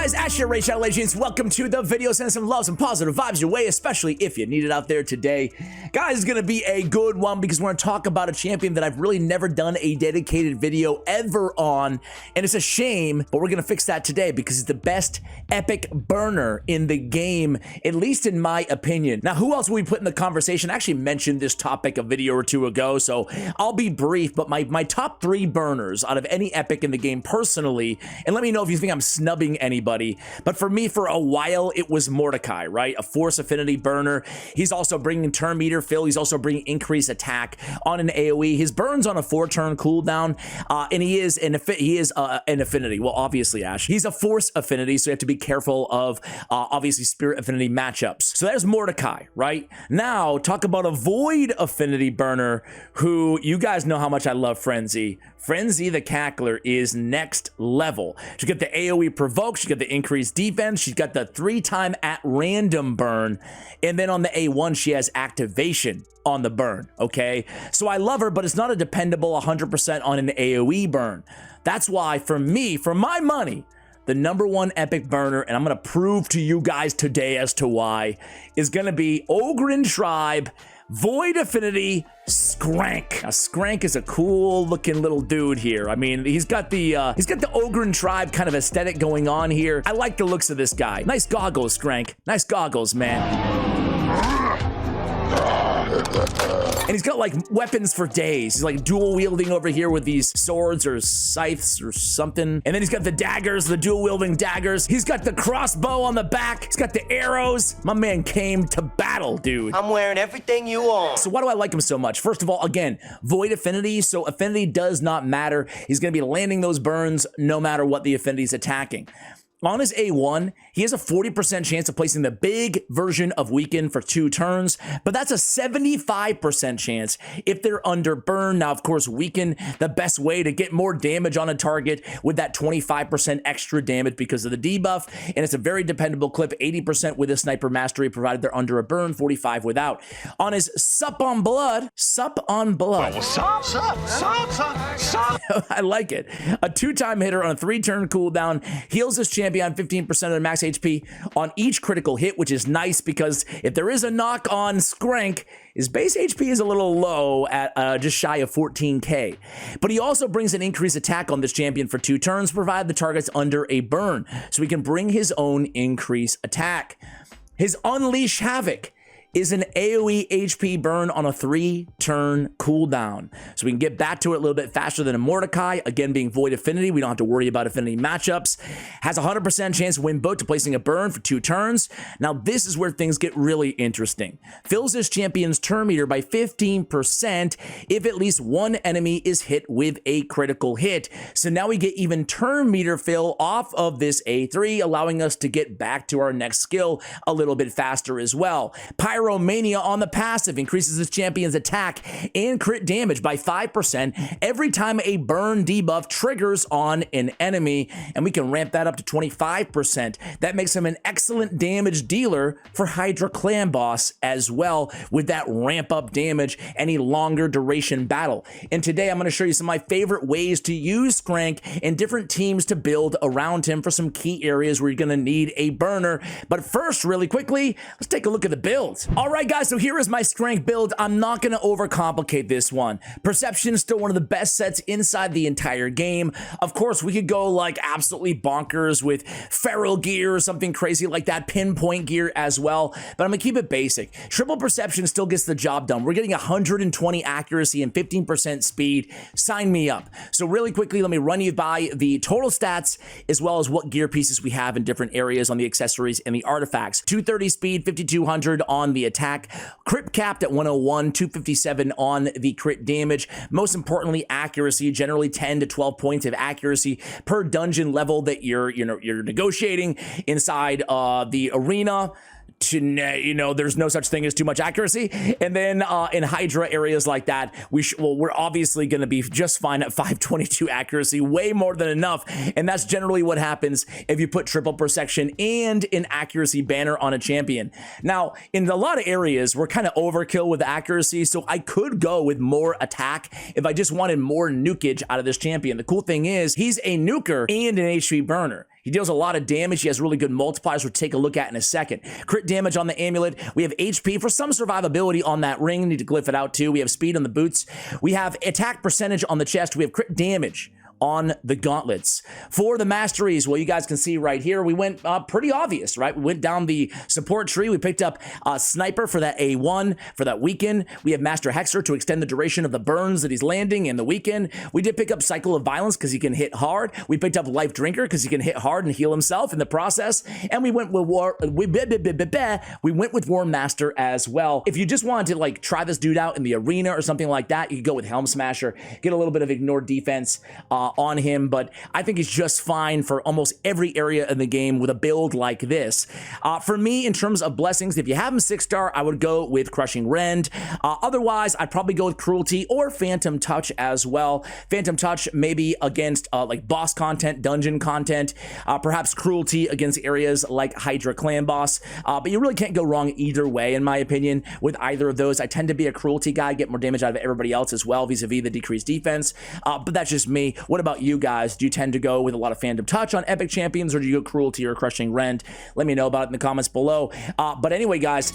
guys, Ash here, Shadow Legends. Welcome to the video. Send some love, some positive vibes your way, especially if you need it out there today. Guys, it's gonna be a good one because we're gonna talk about a champion that I've really never done a dedicated video ever on, and it's a shame, but we're gonna fix that today because it's the best epic burner in the game, at least in my opinion. Now, who else will we put in the conversation? I actually mentioned this topic a video or two ago, so I'll be brief, but my top 3 burners out of any epic in the game personally, and let me know if you think I'm snubbing anybody, but for me, for a while, it was Mordecai, right? A force affinity burner. He's also bringing turn meter fill. He's also bringing increased attack on an AoE. His burns on a 4-turn cooldown, and he is an affinity. Well, obviously, Ash. He's a force affinity, so you have to be careful of, obviously, spirit affinity matchups. So there's Mordecai, right? Now, talk about a void affinity burner, who you guys know how much I love Frenzy. Frenzy the Cackler is next level. She's got the AoE provoke, she's got the increased defense, she's got the 3-time at random burn, and then on the A1 she has activation on the burn, okay? So I love her, but it's not a dependable 100% on an AoE burn. That's why, for me, for my money, the number 1 epic burner, and I'm gonna prove to you guys today as to why, is gonna be Ogryn Tribe Void Affinity Skraank. Now, Skraank is a cool looking little dude here. I mean, he's got the Ogryn Tribe kind of aesthetic going on here. I like the looks of this guy. Nice goggles, Skraank. Nice goggles, man. And he's got like weapons for days. He's like dual wielding over here with these swords or scythes or something. And then he's got the daggers, the dual wielding daggers. He's got the crossbow on the back. He's got the arrows. My man came to battle, dude. I'm wearing everything you own. So why do I like him so much? First of all, again, void affinity. So affinity does not matter. He's going to be landing those burns no matter what the affinity's attacking. On his A1, he has a 40% chance of placing the big version of Weaken for 2 turns, but that's a 75% chance if they're under burn. Now, of course, Weaken, the best way to get more damage on a target with that 25% extra damage because of the debuff, and it's a very dependable clip, 80% with a sniper mastery, provided they're under a burn, 45 without. On his Sup on Blood. Well, sup. I like it. A 2-time hitter on a 3-turn cooldown, heals his champion on 15% of their max HP on each critical hit, which is nice because if there is a knock on Skraank, his base HP is a little low at just shy of 14k. But he also brings an increased attack on this champion for 2 turns, provided the target's under a burn, so he can bring his own increased attack. His Unleash Havoc is an AoE HP burn on a 3-turn cooldown. So we can get back to it a little bit faster than a Mordecai. Again, being void affinity, we don't have to worry about affinity matchups. Has a 100% chance to win both to placing a burn for 2 turns. Now, this is where things get really interesting. Fills this champion's turn meter by 15% if at least one enemy is hit with a critical hit. So now we get even turn meter fill off of this A3, allowing us to get back to our next skill a little bit faster as well. Pyromania on the passive increases this champion's attack and crit damage by 5% every time a burn debuff triggers on an enemy, and we can ramp that up to 25%. That makes him an excellent damage dealer for Hydra Clan Boss as well, with that ramp up damage and a longer duration battle. And today I'm going to show you some of my favorite ways to use Skraank and different teams to build around him for some key areas where you're going to need a burner. But first, really quickly, let's take a look at the build. All right, guys, so here is my Skraank build. I'm not going to overcomplicate this one. Perception is still one of the best sets inside the entire game. Of course, we could go like absolutely bonkers with feral gear or something crazy like that, pinpoint gear as well, but I'm going to keep it basic. Triple perception still gets the job done. We're getting 120 accuracy and 15% speed. Sign me up. So really quickly, let me run you by the total stats as well as what gear pieces we have in different areas on the accessories and the artifacts. 230 speed, 5200 on the attack, crit capped at 101, 257 on the crit damage. Most importantly, accuracy, generally 10 to 12 points of accuracy per dungeon level that you're negotiating inside the arena. There's no such thing as too much accuracy. And then in Hydra areas like that, we're obviously going to be just fine at 522 accuracy, way more than enough. And that's generally what happens if you put triple perception and an accuracy banner on a champion. Now, in a lot of areas, we're kind of overkill with accuracy, so I could go with more attack if I just wanted more nukage out of this champion. The cool thing is, he's a nuker and an HP burner. He deals a lot of damage. He has really good multipliers we'll take a look at in a second. Crit damage on the amulet. We have HP for some survivability on that ring. Need to glyph it out too. We have speed on the boots. We have attack percentage on the chest. We have crit damage on the gauntlets. For the masteries, well, you guys can see right here, we went pretty obvious, right? We went down the support tree. We picked up a sniper for that A1, for that weaken. We have Master Hexer to extend the duration of the burns that he's landing in the weaken. We did pick up Cycle of Violence because he can hit hard. We picked up Life Drinker because he can hit hard and heal himself in the process. And we went with War Master as well. If you just wanted to like try this dude out in the arena or something like that, you could go with Helm Smasher, get a little bit of ignored defense on him, but I think he's just fine for almost every area in the game with a build like this. For me, in terms of blessings, if you have him 6-star, I would go with Crushing Rend. Otherwise, I'd probably go with Cruelty or Phantom Touch as well. Phantom Touch maybe against like boss content, dungeon content, perhaps Cruelty against areas like Hydra Clan Boss, but you really can't go wrong either way, in my opinion, with either of those. I tend to be a Cruelty guy, get more damage out of everybody else as well, vis-a-vis the decreased defense, but that's just me. What about you guys? Do you tend to go with a lot of Phantom Touch on epic champions, or do you go Cruelty or Crushing Rend? Let me know about it in the comments below. But anyway, guys,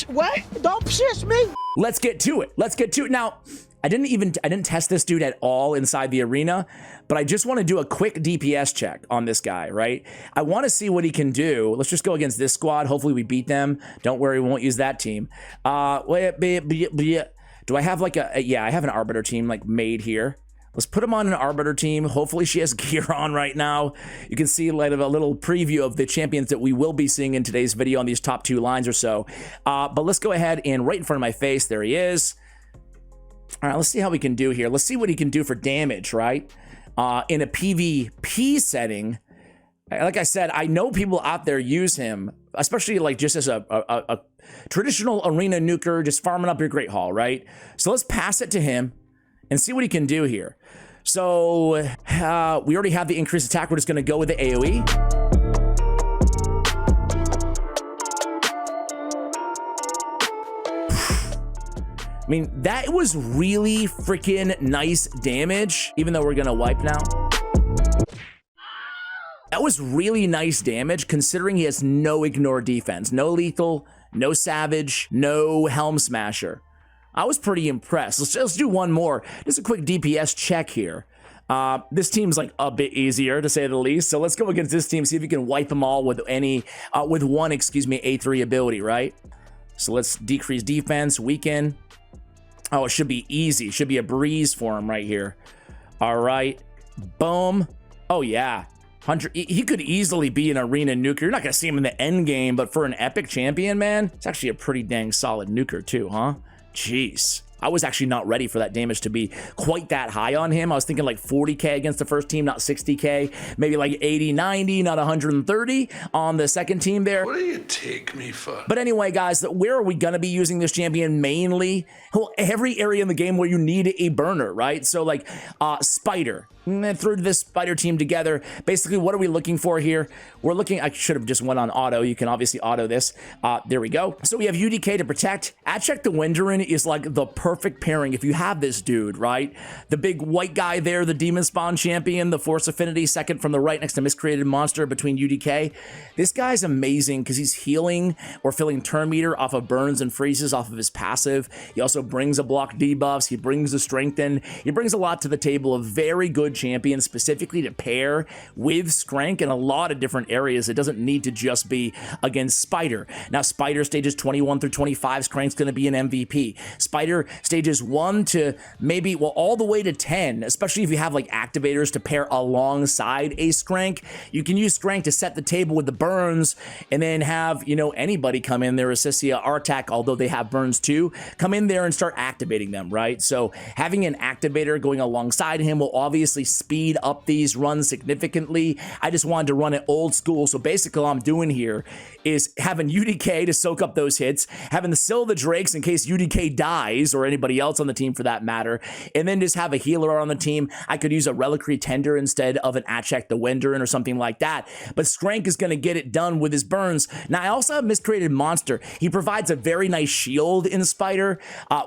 what? Don't piss me. let's get to it. Let's get to it. Now, I didn't test this dude at all inside the arena, but I just want to do a quick DPS check on this guy, right? I want to see what he can do. Let's just go against this squad. Hopefully we beat them. Don't worry, we won't use that team. Do I have like yeah, I have an Arbiter team like made here. Let's put him on an Arbiter team. Hopefully she has gear on right now. You can see like a little preview of the champions that we will be seeing in today's video on these top 2 lines or so. But let's go ahead and right in front of my face, there he is. All right, let's see how we can do here. Let's see what he can do for damage, right? In a PvP setting. Like I said, I know people out there use him, especially like just as a traditional arena nuker, just farming up your Great Hall, right? So let's pass it to him and see what he can do here. So we already have the increased attack. We're just going to go with the AoE. I mean, that was really freaking nice damage, even though we're going to wipe now. That was really nice damage, considering he has no ignore defense, no lethal, no savage, no helm smasher. I was pretty impressed. Let's do one more. Just a quick DPS check here. This team's like a bit easier to say the least. So let's go against this team, see if we can wipe them all with one, A3 ability, right? So let's decrease defense, weaken. Oh, it should be easy. Should be a breeze for him right here. All right, boom. Oh yeah. He could easily be an arena nuker. You're not gonna see him in the end game, but for an epic champion, man, it's actually a pretty dang solid nuker too, huh? Jeez. I was actually not ready for that damage to be quite that high on him. I was thinking like 40k against the first team, not 60k. Maybe like 80, 90, not 130 on the second team there. What do you take me for? But anyway, guys, where are we going to be using this champion mainly? Well, every area in the game where you need a burner, right? So like Spider. Threw this Spider team together. Basically, what are we looking for here? We're looking, I should have just went on auto. You can obviously auto this. There we go. So we have UDK to protect. Adcheck the Wenderin is like the perfect pairing if you have this dude, right? The big white guy there, the Demon Spawn champion, the Force Affinity, second from the right next to Miscreated Monster between UDK. This guy's amazing because he's healing or filling turn meter off of burns and freezes off of his passive. He also brings a block debuffs. He brings the strengthen. He brings a lot to the table. A very good champion specifically to pair with Skraank in a lot of different areas. It doesn't need to just be against Spider. Now, Spider stages 21 through 25, Skrank's going to be an MVP. Spider stages 1 to maybe, well, all the way to 10, especially if you have like activators to pair alongside a Skraank. You can use Skraank to set the table with the burns and then have, you know, anybody come in there, Assissia, Artak, although they have burns too, come in there and start activating them, right? So having an activator going alongside him will obviously speed up these runs significantly. I just wanted to run it old school. So basically all I'm doing here is having UDK to soak up those hits, having the Seal of the Drakes in case UDK dies or anybody else on the team for that matter, and then just have a healer on the team. I could use a Reliquary Tender instead of an Adcheck the Wenderin or something like that. But Skraank is going to get it done with his burns. Now I also have Miscreated Monster. He provides a very nice shield in Spider,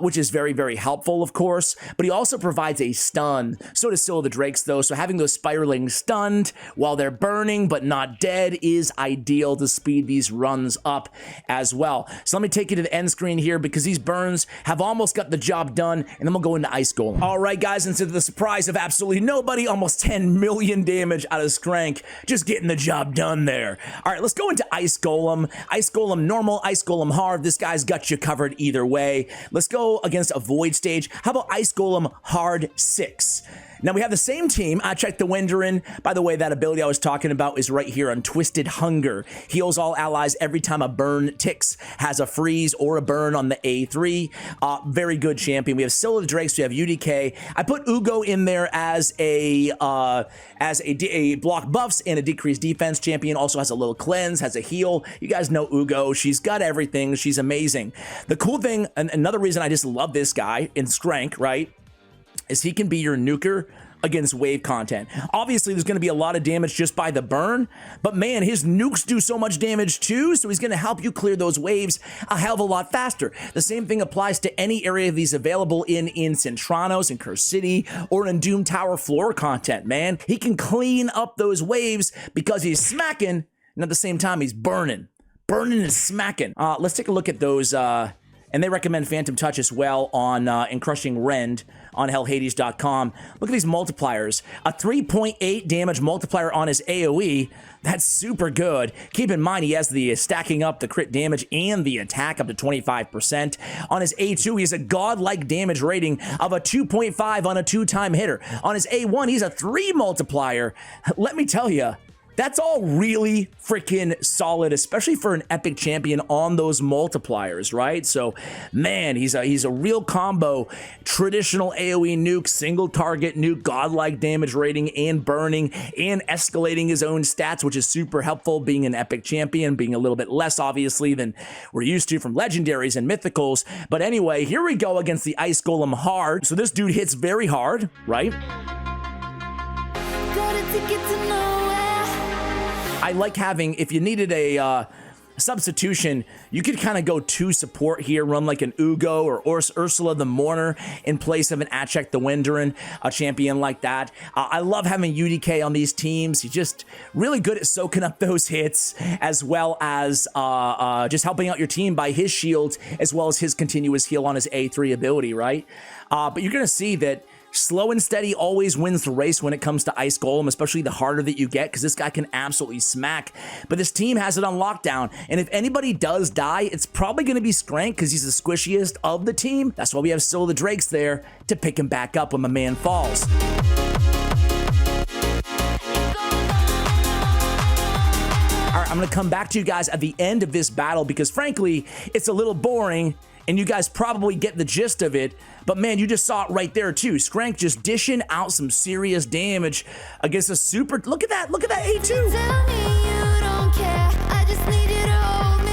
which is very, very helpful, of course, but he also provides a stun. So does Seal of the Drakes though, so having those spiralings stunned while they're burning but not dead is ideal to speed these runs up as well. So let me take you to the end screen here because these burns have almost got the job done, and then we'll go into Ice Golem. All right, guys, and to the surprise of absolutely nobody, almost 10 million damage out of Skraank, just getting the job done there. All right, let's go into Ice Golem. Ice Golem normal, Ice Golem hard. This guy's got you covered either way. Let's go against a Void stage. How about Ice Golem hard 6? Now we have the same team. I checked the Wenderin. By the way, that ability I was talking about is right here on Twisted Hunger. Heals all allies every time a burn ticks. Has a freeze or a burn on the A3. Very good champion. We have Scylla the Drakes. We have UDK. I put Ugo in there as a block buffs and a decreased defense champion. Also has a little cleanse, has a heal. You guys know Ugo. She's got everything. She's amazing. The cool thing, and another reason I just love this guy in Skraank, right, is he can be your nuker against wave content. Obviously, there's going to be a lot of damage just by the burn, but man, his nukes do so much damage too, so he's going to help you clear those waves a hell of a lot faster. The same thing applies to any area of these available in Centranos, in Curse City, or in Doom Tower floor content, man. He can clean up those waves because he's smacking, and at the same time, he's burning. Burning and smacking. Let's take a look at those, and they recommend Phantom Touch as well on in Crushing Rend on hellhades.com. Look at these multipliers. A 3.8 damage multiplier on his AoE. That's super good. Keep in mind he has the stacking up the crit damage and the attack up to 25%. On his A2, he has a godlike damage rating of a 2.5 on a 2-time hitter. On his A1, he's a 3 multiplier. Let me tell you, that's all really freaking solid, especially for an epic champion on those multipliers, right? So, man, he's a real combo. Traditional AoE nuke, single target nuke, godlike damage rating, and burning, and escalating his own stats, which is super helpful being an epic champion, being a little bit less, obviously, than we're used to from legendaries and mythicals. But anyway, here we go against the Ice Golem hard. So this dude hits very hard, right? Got a ticket to nowhere. I like having, if you needed a substitution, you could kind of go to support here, run like an Ugo or Ursula the Mourner in place of an Achek the Wenderin, a champion like that. I love having UDK on these teams. He's just really good at soaking up those hits, as well as just helping out your team by his shields, as well as his continuous heal on his A3 ability, right? But you're going to see that slow and steady always wins the race when it comes to Ice Golem, especially the harder that you get, because this guy can absolutely smack. But this team has it on lockdown, and if anybody does die, it's probably going to be Skraank because he's the squishiest of the team. That's why we have Scylla the Drakes there to pick him back up when my man falls. All right, I'm going to come back to you guys at the end of this battle because, frankly, it's a little boring, and you guys probably get the gist of it. But man, you just saw it right there too. Skraank just dishing out some serious damage against a super. Look at that A2. Tell me you don't care. I just need you to hold me.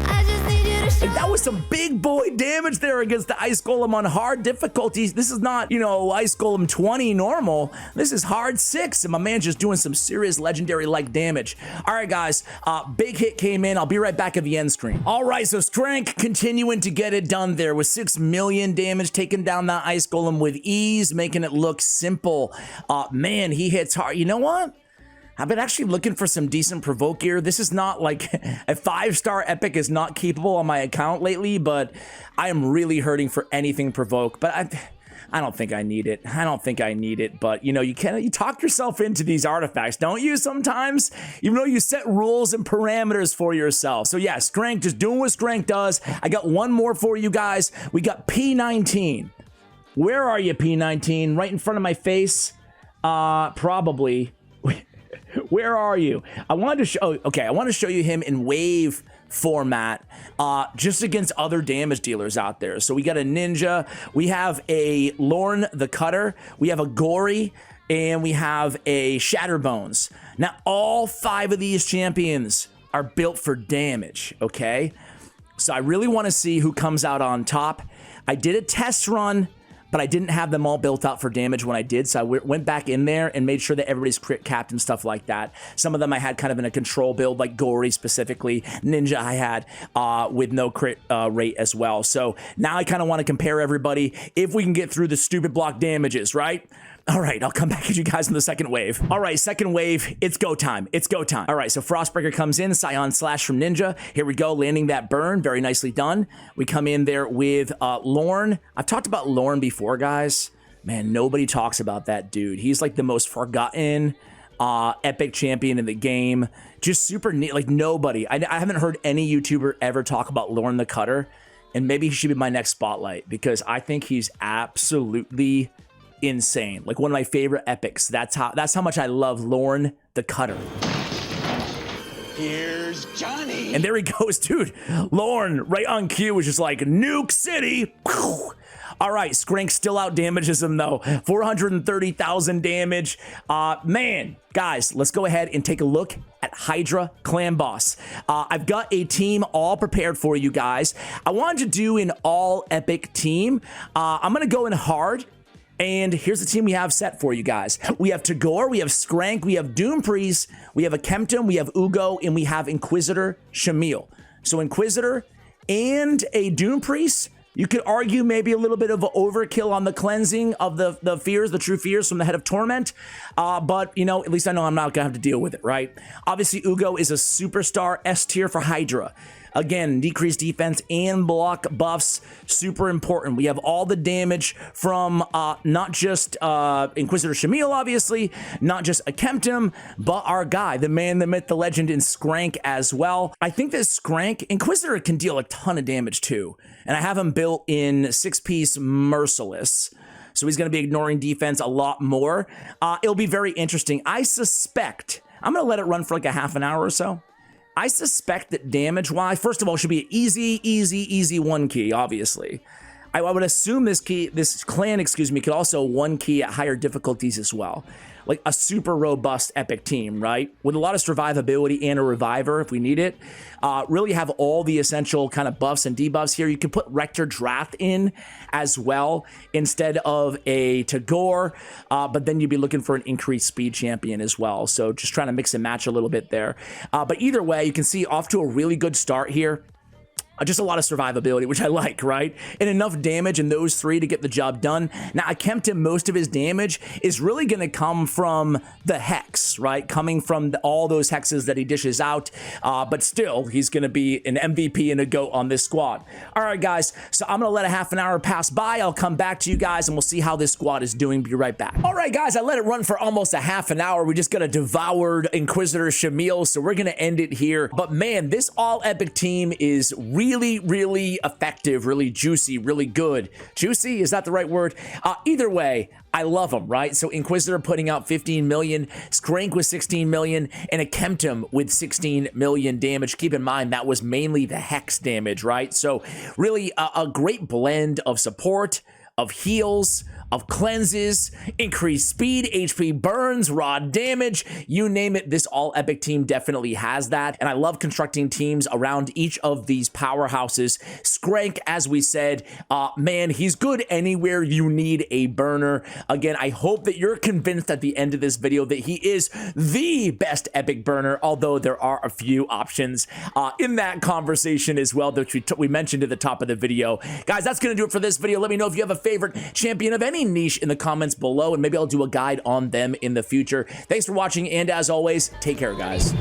I just need you to show And that was some big boy damage there against the Ice Golem on hard difficulties. This is not, you know, Ice Golem 20 normal. This is hard 6, and my man's just doing some serious legendary-like damage. All right, guys, big hit came in. I'll be right back at the end screen. All right, so Skraank continuing to get it done there with 6 million damage, taking down that Ice Golem with ease, making it look simple. Man, he hits hard. You know what? I've been actually looking for some decent provoke gear. This is not like a 5-star epic is not capable on my account lately, but I am really hurting for anything provoke. But I don't think I need it. I don't think I need it. But you know, you talk yourself into these artifacts, don't you? Sometimes, even though you set rules and parameters for yourself. So yeah, Skraank just doing what Skraank does. I got one more for you guys. We got P19. Where are you, P19? Right in front of my face? Probably. Where are you? I wanted to show. Okay, I want to show you him in wave format, just against other damage dealers out there. So we got a Ninja, we have a Lorne the Cutter, we have a Gory, and we have a Shatterbones. Now, all 5 of these champions are built for damage. Okay, so I really want to see who comes out on top. I did a test run, but I didn't have them all built out for damage when I did, so I went back in there and made sure that everybody's crit capped and stuff like that. Some of them I had kind of in a control build, like Gory specifically. Ninja I had with no crit rate as well. So now I kind of want to compare everybody if we can get through the stupid block damages, right? All right, I'll come back at you guys in the second wave. All right, second wave, it's go time. It's go time. All right, so Frostbreaker comes in, Scion Slash from Ninja. Here we go, landing that burn, very nicely done. We come in there with Lorne. I've talked about Lorne before, guys. Man, nobody talks about that dude. He's like the most forgotten epic champion in the game. Just super neat, like nobody. I haven't heard any YouTuber ever talk about Lorne the Cutter, and maybe he should be my next spotlight because I think he's absolutely insane. Like one of my favorite epics. That's how much I love Lorne the Cutter. Here's Johnny. And there he goes, dude. Lorne, right on cue, was just like, Nuke City. Whew. All right, Skraank still out damages him though. 430,000 damage. Man, guys, let's go ahead and take a look at Hydra Clan Boss. I've got a team all prepared for you guys. I wanted to do an all epic team. I'm gonna go in hard. And here's the team we have set for you guys. We have Tagore, we have Skraank, we have Doom Priest, we have a Kempton, we have Ugo, and we have Inquisitor Shamil. So Inquisitor and a Doom Priest, you could argue maybe a little bit of overkill on the cleansing of the fears, the true fears from the Head of Torment. But, you know, at least I know I'm not going to have to deal with it, right? Obviously, Ugo is a superstar S tier for Hydra. Again, decreased defense and block buffs, super important. We have all the damage from not just Inquisitor Shamil, obviously, not just a Kempton, but our guy, the man, the myth, the legend in Skraank as well. I think that Skraank, Inquisitor can deal a ton of damage too. And I have him built in 6-piece Merciless. So he's going to be ignoring defense a lot more. It'll be very interesting. I suspect, I'm going to let it run for like a half an hour or so. I suspect that damage-wise, first of all, should be an easy 1 key, obviously. I would assume this clan, could also 1 key at higher difficulties as well. Like a super robust epic team, right? With a lot of survivability and a reviver if we need it. Really have all the essential kind of buffs and debuffs here. You can put Rector Drath in as well instead of a Tagore, but then you'd be looking for an increased speed champion as well. So just trying to mix and match a little bit there. But either way, you can see off to a really good start here. Just a lot of survivability, which I like, right? And enough damage in those 3 to get the job done. Now, I Kempton, most of his damage is really going to come from the Hex, right? Coming from all those Hexes that he dishes out. But still, he's going to be an MVP and a GOAT on this squad. All right, guys. So I'm going to let a half an hour pass by. I'll come back to you guys, and we'll see how this squad is doing. Be right back. All right, guys. I let it run for almost a half an hour. We just got a devoured Inquisitor Shamil, so we're going to end it here. But, man, this all-epic team is really effective, really juicy, really good. Juicy, is that the right word? Either way, I love them, right? So Inquisitor putting out 15 million, Skraank with 16 million, and a Kempton with 16 million damage. Keep in mind, that was mainly the Hex damage, right? So really a great blend of support, of heals, of cleanses, increased speed, HP burns, raw damage, you name it. This all epic team definitely has that. And I love constructing teams around each of these powerhouses. Skraank, as we said, man, he's good anywhere you need a burner. Again, I hope that you're convinced at the end of this video that he is the best epic burner, although there are a few options in that conversation as well that we mentioned at the top of the video. Guys, that's going to do it for this video. Let me know if you have a favorite champion of any niche in the comments below, and maybe I'll do a guide on them in the future. Thanks for watching, and as always, take care, guys.